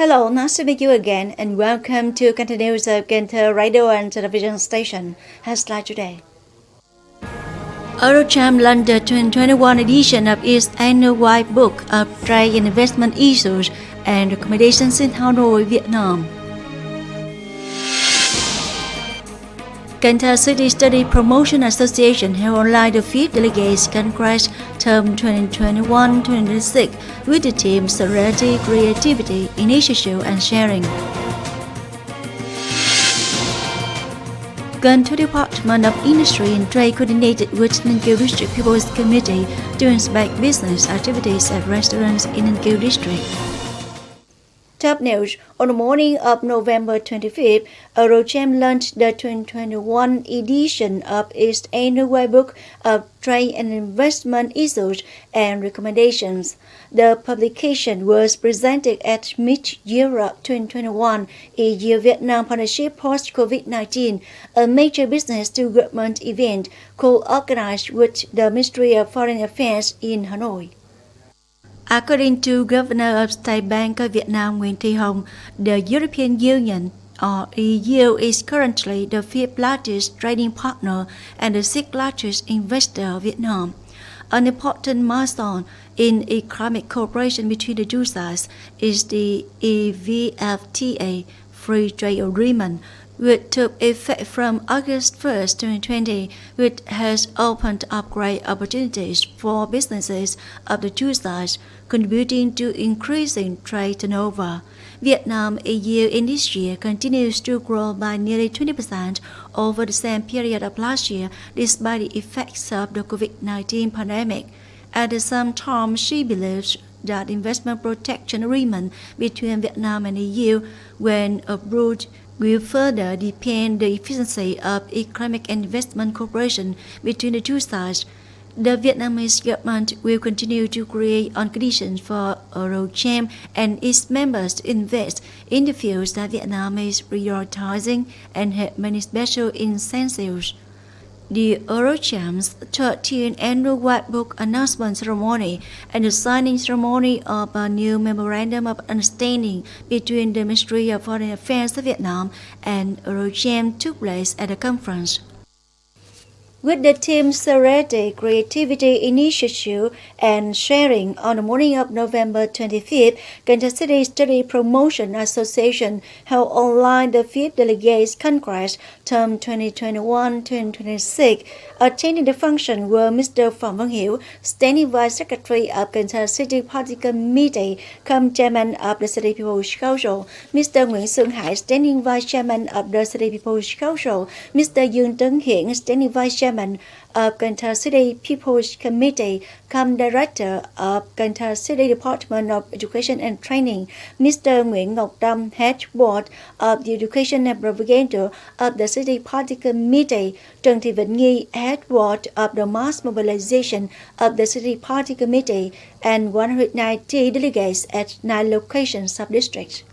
Hello, nice to meet you again and welcome to Kênh News of Cần Thơ radio and television station. Headline today. Eurocharm launched the 2021 edition of its annual White Book of Trade and Investment Issues and Recommendations in Hanoi, Vietnam. Cần Thơ City Study Promotion Association held online the 5th Delegates Congress term 2021-2026 with the theme Serenity, Creativity, Initiative and Sharing. Cần Thơ Department of Industry and Trade coordinated with Ninh Kiều District People's Committee to inspect business activities at restaurants in Ninh Kiều District. Top news. On the morning of November 25th, Eurocharm launched the 2021 edition of its annual White Book of Trade and Investment Issues and Recommendations. The publication was presented at Mid-Europe 2021 EU-Vietnam Partnership Post-COVID-19, a major business-to-government event co-organized with the Ministry of Foreign Affairs in Hanoi. According to Governor of State Bank of Vietnam Nguyễn Thị Hồng, the European Union, or EU, is currently the 5th largest trading partner and the 6th largest investor of Vietnam. An important milestone in economic cooperation between the two sides is the EVFTA Free Trade Agreement, which took effect from August 1st, 2020, which has opened up great opportunities for businesses of the two sides, contributing to increasing trade turnover. Vietnam EU in this year continues to grow by nearly 20% over the same period of last year, despite the effects of the COVID-19 pandemic. At the same time, she believes that investment protection agreement between Vietnam and EU, when approved, will further deepen the efficiency of economic and investment cooperation between the two sides. The Vietnamese government will continue to create conditions for Eurocharm and its members to invest in the fields that Vietnam is prioritizing and have many special incentives. The Eurocharm's 13th annual White Book announcement ceremony and the signing ceremony of a new memorandum of understanding between the Ministry of Foreign Affairs of Vietnam and Eurocharm took place at the conference. With the theme Serenity, Creativity, Initiative and Sharing on the morning of November 25th, Cần Thơ City Study Promotion Association held online the 5th Delegates Congress term 2021-2026. Attending the function were Mr. Phạm Văn Hiễu, Standing Vice Secretary of Cần Thơ City Party Committee, cum Chairman of the City People's Council, Mr. Nguyễn Xuân Hải, Standing Vice Chairman of the City People's Council, Mr. Dương Tấn Hiển, Standing Vice Chairman of Cần Thơ City People's Committee, cum Director of Cần Thơ City Department of Education and Training, Mr. Nguyễn Ngọc Tâm, Head Board of the Education and Propaganda of the City Party Committee, Trần Thị Vĩnh Nghi, Head Board of the Mass Mobilization of the City Party Committee, and 190 delegates at 9 location sub-districts.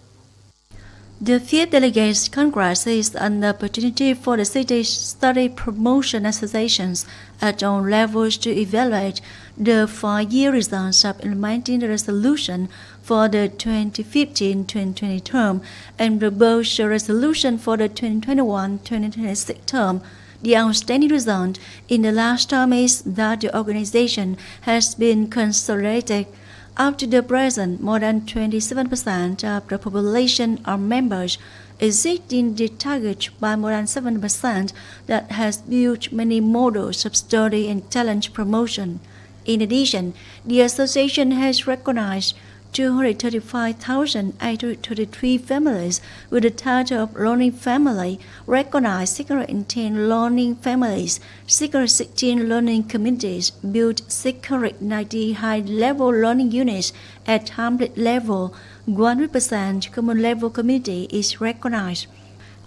The 5th Delegates Congress is an opportunity for the City Study Promotion Associations at all levels to evaluate the 5-year results of implementing the resolution for the 2015-2020 term and propose a resolution for the 2021-2026 term. The outstanding result in the last term is that the organization has been consolidated. Up to the present, more than 27% of the population are members, exceeding the target by more than 7% that has built many models of study and talent promotion. In addition, the association has recognized 235,833 families with the title of Learning Family, recognized 610 learning families, 616 learning communities, built 690 high-level learning units at hamlet level, 100% common level community is recognized.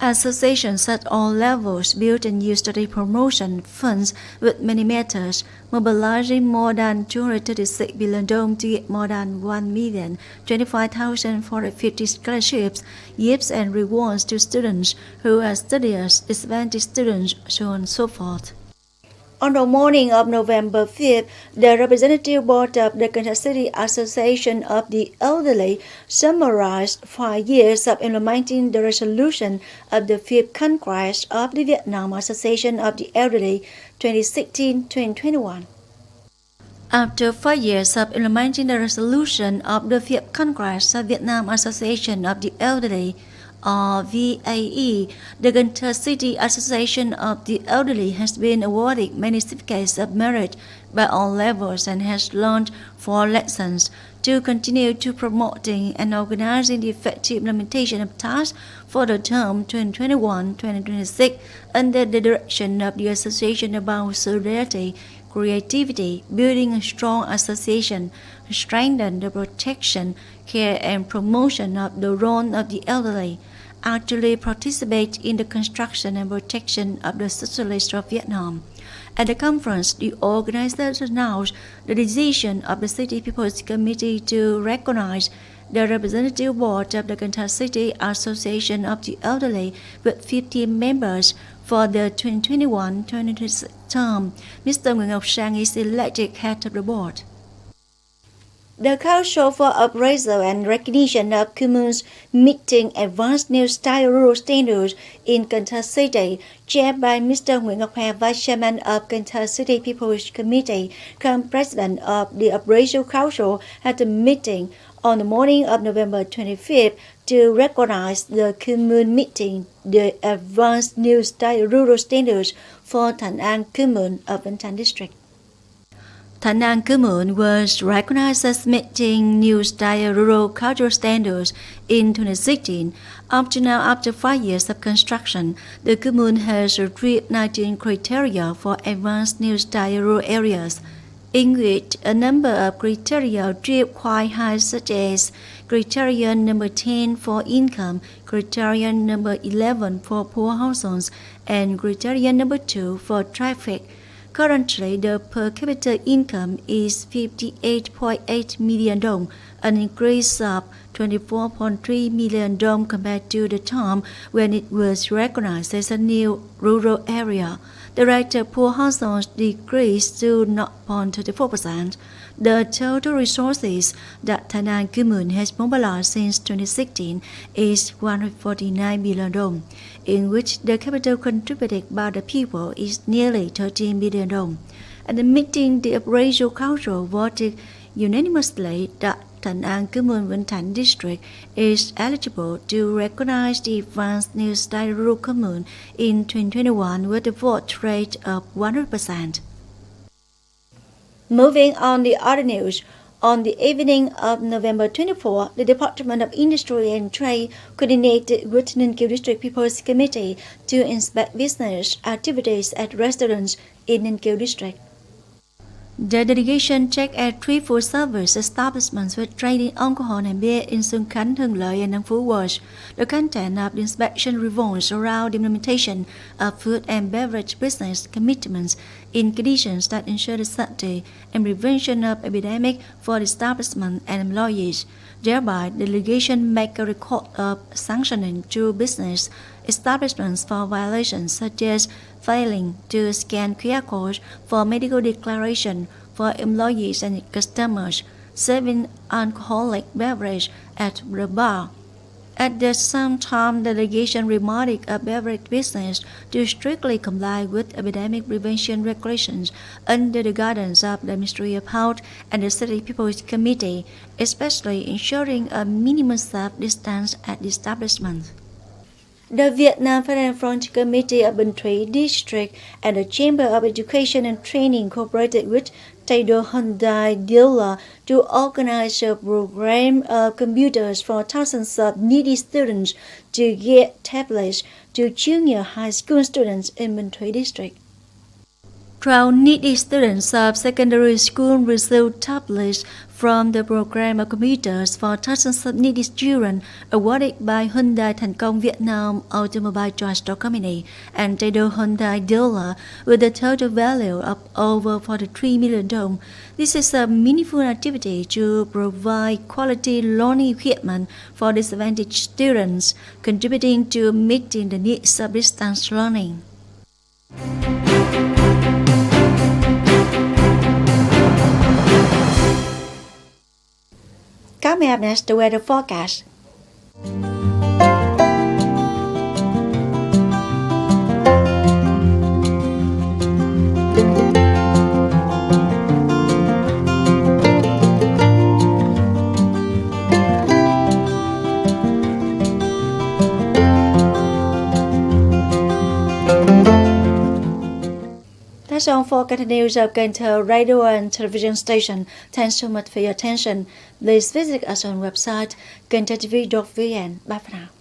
Associations at all levels build and use study promotion funds with many methods, mobilizing more than 236 billion dong to get more than 1,025,450 scholarships, gifts and rewards to students who are studious, disadvantaged students, so on and so forth. On the morning of November 5th, the representative board of the Cần Thơ City Association of the Elderly summarized 5 years of implementing the resolution of the 5th Congress of the Vietnam Association of the Elderly 2016-2021. After 5 years of implementing the resolution of the 5th Congress of Vietnam Association of the Elderly, or VAE, the Cần Thơ City Association of the Elderly has been awarded many certificates of merit by all levels and has launched 4 lessons to continue to promoting and organizing the effective implementation of tasks for the term 2021-2026 under the direction of the Association about solidarity, creativity, building a strong association, strengthen the protection, care and promotion of the role of the elderly, actively participate in the construction and protection of the socialists of Vietnam. At the conference, the organizers announced the decision of the City People's Committee to recognize the representative board of the Cần Thơ City Association of the Elderly with 15 members for the 2021-2026 term. Mr. Nguyễn Ngọc Sang is elected head of the board. The Council for Appraisal and Recognition of Communes meeting advanced new style rural standards in Cần Thơ City, chaired by Mr. Nguyễn Ngọc Hà, Vice Chairman of Cần Thơ City People's Committee, come President of the Appraisal Council, had a meeting on the morning of November 25th to recognize the commune meeting the advanced new style rural standards for Thành An Commune of Vĩnh Thạnh District. Thành An Commune was recognized as meeting new style rural cultural standards in 2016. Up to now, after 5 years of construction, the commune has achieved 19 criteria for advanced new style rural areas, in which a number of criteria achieved quite high, such as criterion number 10 for income, criterion number 11 for poor households, and criterion number 2 for traffic. Currently, the per capita income is 58.8 million dong, an increase of 24.3 million dong compared to the time when it was recognized as a new rural area. The rate of poor households decreased to 0.34%. The total resources that Thành An Commune has mobilized since 2016 is 149 billion dong, in which the capital contributed by the people is nearly 13 billion dong. At the meeting, the Appraisal Council voted unanimously that Thành An Commune Vĩnh Thạnh District is eligible to recognize the advanced new style rural commune in 2021 with a vote rate of 100%. Moving on the other news, on the evening of November 24, the Department of Industry and Trade coordinated with Ninh Kiều District People's Committee to inspect business activities at restaurants in Ninh Kiều District. The delegation checked at 3 food service establishments with trading alcohol and beer in Xuân Khánh, Hưng Lợi, and An Phú Wards. The content of the inspection revolves around the implementation of food and beverage business commitments in conditions that ensure the safety and prevention of epidemic for the establishment and employees. Thereby, the delegation make a record of sanctioning to business establishments for violations such as failing to scan QR codes for medical declaration for employees and customers, serving alcoholic beverage at the bar. At the same time, the delegation reminded a beverage business to strictly comply with epidemic prevention regulations under the guidance of the Ministry of Health and the City People's Committee, especially ensuring a minimum safe distance at the establishment. The Vietnam Federal Front Committee of Binh Thuy District and the Chamber of Education and Training cooperated with Hyundai dealer to organize a program of computers for thousands of needy students to get tablets to junior high school students in Binh Thuy District. 12 needy students of secondary school received tablets from the program of computers for thousands of needy children awarded by Hyundai Thành Công Vietnam Automobile Transport Company and Hyundai dealer with a total value of over 43 million dong. This is a meaningful activity to provide quality learning equipment for disadvantaged students, contributing to meeting the needs of distance learning. Coming up next, the weather forecast. That's all for Kênh News of Cần Thơ radio and television station. Thanks so much for your attention. Please visit us on website canthotv.vn. Bye for now.